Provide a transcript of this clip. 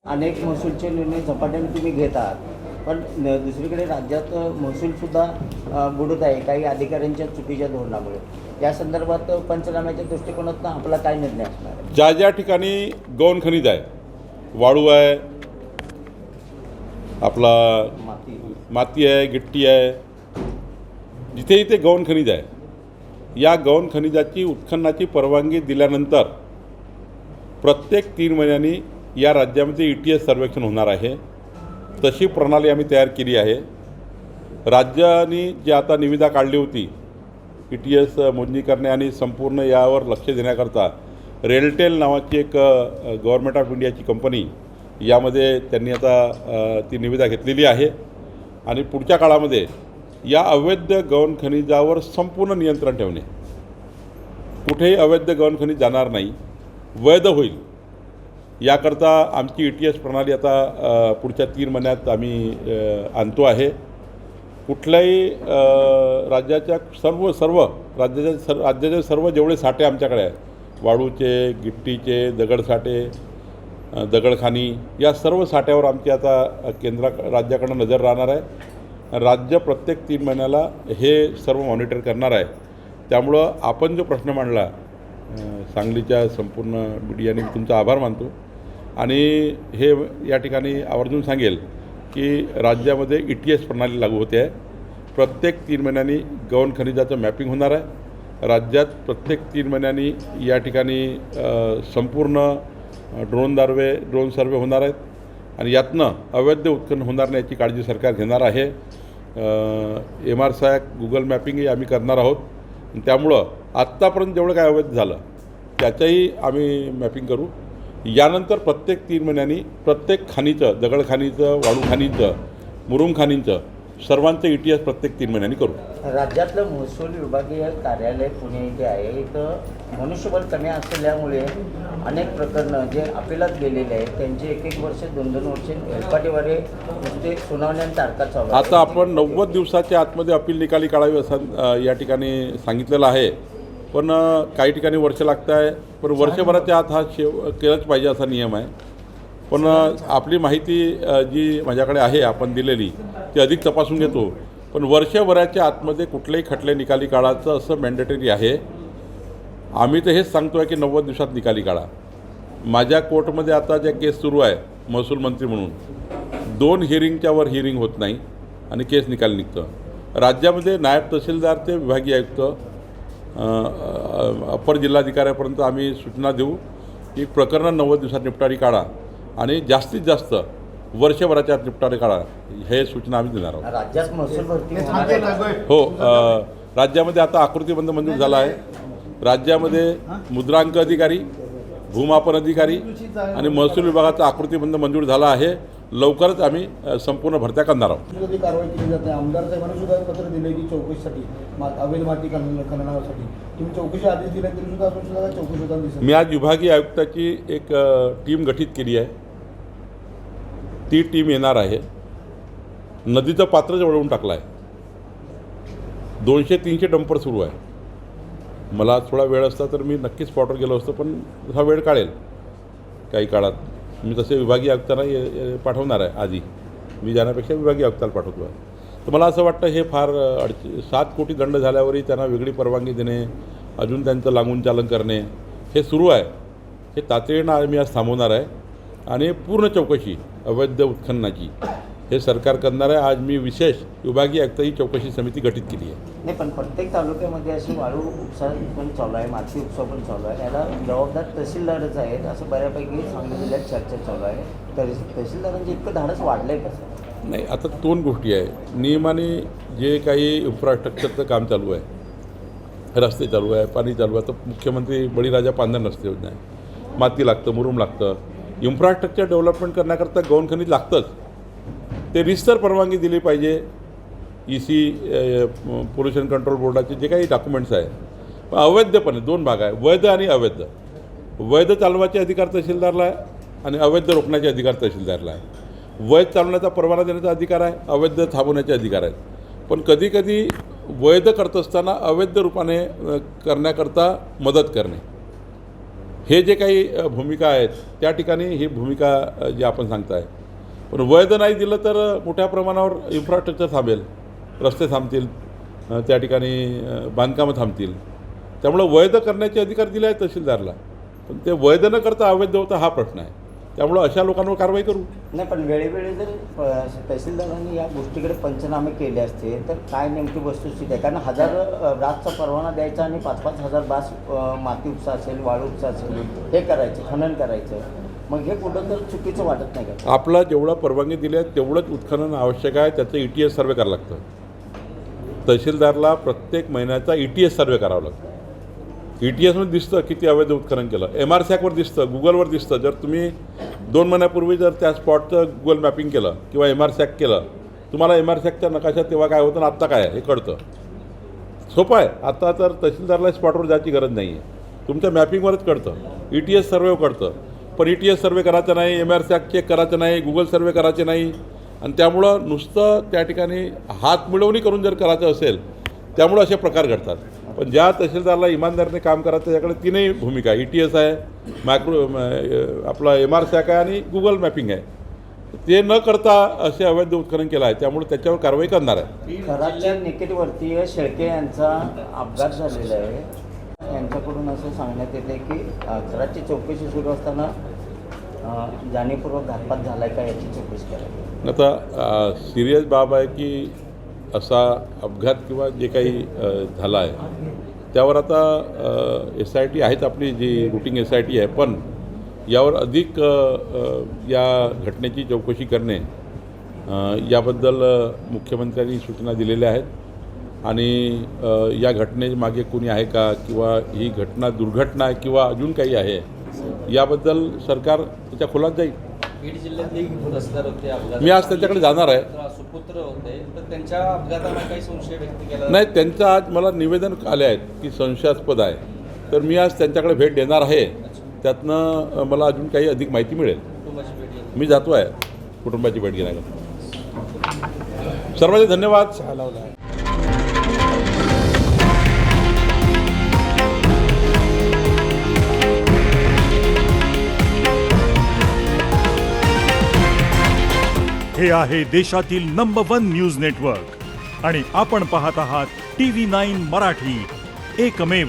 अनेक महसूलचे निर्णय झपाट्याने तुम्ही घेत आहात, पण दुसरीकडे राज्यात महसूलसुद्धा बुडत आहे काही अधिकाऱ्यांच्या चुकीच्या धोरणामुळे. या संदर्भात पंचनाम्याच्या दृष्टिकोनातून आपला काय निर्णय असणार आहे? ज्या ज्या ठिकाणी गौण खनिज आहे, वाळू आहे, आपला माती आहे, गिट्टी आहे, जिथे जिथे गौण खनिज आहे, या गौण खनिजाची उत्खननाची परवानगी दिल्यानंतर प्रत्येक 3 महिन्यांनी या राज्यामध्ये ETS सर्वेक्षण होणार आहे. तशी प्रणाली आम्ही तयार केली आहे. राज्याने जी आता निविदा काढली होती ETS मोजणी करणे आणि संपूर्ण यावर लक्ष देण्याकरता रेलटेल नावाची एक गव्हर्नमेंट ऑफ इंडियाची कंपनी यामध्ये त्यांनी आता ती निविदा घेतलेली आहे आणि पुढच्या काळामध्ये या अवैध गौण खनिजावर संपूर्ण नियंत्रण ठेवणे, कुठेही अवैध गौण खनिज जाणार नाही, वैध होईल याकरता आमची ETS प्रणाली आता पुढच्या 3 महिन्यात आम्ही आणतो आहे. कुठल्याही राज्याच्या राज्याचे सर्व जेवढे साठे आमच्याकडे आहेत, वाळूचे, गिट्टीचे, दगडसाठे, दगडखानी, या सर्व साठ्यावर आमची आता राज्याकडून नजर राहणार आहे. राज्य प्रत्येक 3 महिन्याला हे सर्व मॉनिटर करणार आहे. त्यामुळं आपण जो प्रश्न मांडला सांगलीच्या संपूर्ण मीडियाने, तुमचा आभार मानतो आणि हे या ठिकाणी आवर्जून सांगेल की राज्यामध्ये ETS प्रणाली लागू होते आहे. प्रत्येक 3 महिन्यांनी गौण खनिजाचं मॅपिंग होणार आहे. राज्यात प्रत्येक 3 महिन्यांनी या ठिकाणी संपूर्ण ड्रोन सर्वे होणार आहेत आणि यातनं अवैध उत्खनन होणार नाही याची काळजी सरकार घेणार आहे. MRSAC गुगल मॅपिंगही आम्ही करणार आहोत. त्यामुळं आत्तापर्यंत जेवढं काय अवैध झालं त्याचंही आम्ही मॅपिंग करू. यानंतर प्रत्येक 3 महिन्यांनी प्रत्येक खाणीचं, दगड खाणीचं, वाळू खाणीचं, मुरुम खाणींचं सर्वांचं ETS प्रत्येक 3 महिन्यांनी करू. राज्यातलं महसूल विभागीय कार्यालय पुणे इथे आहे. इथं मनुष्यबळ कमी असल्यामुळे अनेक प्रकरणं जे अपिलात गेलेले आहेत त्यांचे 1-1 वर्ष 2-2 वर्ष हेलपाटेवारे नुसते सुनावण्या तारखा चालू. आता आपण 90 दिवसाच्या आतमध्ये अपील निकाली काढावी असं या ठिकाणी सांगितलेलं आहे, पण काही ठिकाणी वर्ष लागतं आहे. पण वर्षभराच्या आत हा केलंच पाहिजे असा नियम आहे. पण आपली माहिती जी माझ्याकडे आहे आपण दिलेली ती अधिक तपासून घेतो. पण वर्षभराच्या आतमध्ये कुठलेही खटले निकाली काढायचं असं मॅन्डेटरी आहे. आम्ही तर हेच सांगतो आहे की 90 दिवसात निकाली काढा. माझ्या कोर्टमध्ये आता ज्या केस सुरू आहे महसूल मंत्री म्हणून, 2 हिअरिंगच्या वर हिअरिंग होत नाही आणि केस निकाल निघतं. राज्यामध्ये नायब तहसीलदार ते विभागीय आयुक्त, अप्पर जिल्हाधिकाऱ्यापर्यंत आम्ही सूचना देऊ की प्रकरणं 90 दिवसात निपटारी काढा आणि जास्तीत जास्त वर्षभराच्या आत निपटारी काढा, हे सूचना आम्ही देणार आहोत. राज्यात महसूल भरती हो, राज्यामध्ये आता आकृतीबंध मंजूर झाला आहे. राज्यामध्ये मुद्रांक अधिकारी, भूमापन अधिकारी आणि महसूल विभागाचा आकृतीबंध मंजूर झाला आहे. लवकरच आम्ही संपूर्ण भरत्या करणार आहोत. कारवाई केली जाते. आमदार साहेबांनी सुद्धा पत्र दिले की चौकशीसाठी, अवैध माती खननासाठी तुम्ही चौकशी आधीच दिल्या तरी सुद्धा अजून सुद्धा चौकशी होताना दिसत. मी आज विभागीय आयुक्ताची एक टीम गठीत केली आहे. ती टीम येणार आहे. नदीचं पात्रच वळवून टाकलं आहे. 200-300 डंपर सुरू आहे. मला थोडा वेळ असता तर मी नक्कीच स्पॉटवर गेलो असतो, पण हा वेळ काढेल काही काळात. मी तसे विभागीय आयुक्तांना पाठवणार आहे. आधी मी जाण्यापेक्षा विभागीय आयुक्ताला पाठवतो आहे. तर मला असं वाटतं हे फार 7 कोटी दंड झाल्यावरही त्यांना वेगळी परवानगी देणे, अजून त्यांचं लागून चालन करणे हे सुरू आहे. हे तातडीनं आम्ही आज थांबवणार आहे आणि पूर्ण चौकशी अवैध उत्खननाची हे सरकार करणार आहे. आज मी विशेष विभागीय आयुक्त ही चौकशी समिती गठीत केली आहे. नाही, पण प्रत्येक तालुक्यामध्ये अशी वाळू उपसा पण चालू आहे, माती उपसा पण चालू आहे. याला जबाबदार तहसीलदारच आहेत असं बऱ्यापैकी सांगली जिल्ह्यात चर्चा चालू आहे. तहसीलदारांचे इतकं धाडस वाढलं आहे कसं? नाही, आता 2 गोष्टी आहे. नियमाने जे काही इन्फ्रास्ट्रक्चरचं काम चालू आहे, रस्ते चालू आहे, पाणी चालू आहे. तर मुख्यमंत्री बळीराजा पांधन रस्ते योजना आहे, माती लागतं, मुरुम लागतं. इन्फ्रास्ट्रक्चर डेव्हलपमेंट करण्याकरता गौण खनिज लागतंच. ते रिस्तर परवानगी दिली पाहिजे. EC पोल्युशन कंट्रोल बोर्डाचे जे काही डॉक्युमेंट्स आहे. पण अवैधपणे 2 भाग आहे, वैध आणि अवैध. वैध चालवायचे अधिकार तहसीलदारला आहे आणि अवैध रोखण्याचे अधिकार तहसीलदारला आहे. वैध चालवण्याचा परवाना देण्याचा अधिकार आहे, अवैध थांबवण्याचे अधिकार आहेत. पण कधीकधी वैध करत असताना अवैध रूपाने करण्याकरता मदत करणे हे जे काही भूमिका आहेत त्या ठिकाणी ही भूमिका जी आपण सांगताय. पण वैध नाही दिलं तर मोठ्या प्रमाणावर इन्फ्रास्ट्रक्चर थांबेल, रस्ते थांबतील, त्या ठिकाणी बांधकामं थांबतील. त्यामुळं वैध करण्याचे अधिकार दिले आहेत तहसीलदारला, पण ते वैध न करता अवैध होतं हा प्रश्न आहे. त्यामुळं अशा लोकांवर कारवाई करू. नाही, पण वेळोवेळी जर तहसीलदारांनी या गोष्टीकडे पंचनामे केले असते तर काय नेमकी वस्तुस्थिती आहे? कारण 1000 रातचा परवाना द्यायचा आणि 5-5 हजार बास माती उपसा असेल, वाळू उपसा असेल, हे करायचं, खनन करायचं. मग हे कुठं तर चुकीचं वाटत नाही का? आपला जेवढा परवानगी दिली आहे तेवढंच उत्खनन आवश्यक आहे. त्याचं ETS सर्वे करावं लागतं. तहसीलदारला प्रत्येक महिन्याचा ETS सर्वे करावा लागतो. ETSमध्ये दिसतं किती अवैध उत्खनन केलं. MRSACवर दिसतं, गुगलवर दिसतं. जर तुम्ही 2 महिन्यापूर्वी जर त्या स्पॉटचं गुगल मॅपिंग केलं किंवा MRSAC केलं, तुम्हाला MRSACच्या नकाशात तेव्हा काय होतं आणि आत्ता काय आहे हे कळतं. सोपं आहे. आता तर तहसीलदारला स्पॉटवर जायची गरज नाही आहे. तुमच्या मॅपिंगवरच कळतं, ETS सर्वेवर कळतं. पण ETS सर्वे करायचं नाही, MRSAC चेक करायचं नाही, गुगल सर्वे करायचे नाही. आणि त्यामुळं नुसतं त्या ठिकाणी हात मिळवणी करून जर करायचं असेल, त्यामुळं असे प्रकार घडतात. पण ज्या तहसीलदारला इमानदारीने काम करायचं त्याच्याकडे तीनही भूमिका आहे. ETS आहे, आपला MRSAC आहे आणि गुगल मॅपिंग आहे. ते न करता असे अवैध उत्खनन केलं आहे, त्यामुळे त्याच्यावर कारवाई करणार आहे. कराडच्या निकटवर्ती शेळके यांचा अपघात झालेला आहे. यांच्याकडून असं सांगण्यात येते की कराडची चौकशी सुरू असताना जाणीवपूर्वक घातपात झाला आहे का याची चौकशी करावी. आता सिरियस बाब आहे की असा अपघात किंवा जे काही झाला आहे त्यावर आता SIT आहेत, आपली जी रुटीन SIT आहे. पण यावर अधिक या घटनेची चौकशी करणे याबद्दल मुख्यमंत्र्यांनी सूचना दिलेल्या आहेत. आणि या घटनेमागे कोणी आहे का किंवा ही घटना दुर्घटना आहे किंवा अजून काही आहे याबद्दल सरकार त्याच्या खोलात जाईल. बीड जिल्ह्यातले तहसीलदार होते, अपघात मी आज त्यांच्याकडे जाणार आहे. सुपुत्र होते, तर त्यांच्या अपघाताला काही संशय व्यक्त केला नाही, त्यांचं आज मला निवेदन आले आहेत की संशयास्पद आहे. तर मी आज त्यांच्याकडे भेट देणार आहे. त्यातनं मला अजून काही अधिक माहिती मिळेल. कुटुंबाची भेट घेतली. मी जातो आहे कुटुंबाची भेट घेण्याकरता. सर्वांचे धन्यवाद. हे आहे देशातील नंबर 1 न्यूज नेटवर्क आणि आपण पाहत आहात TV9 मराठी, एकमेव.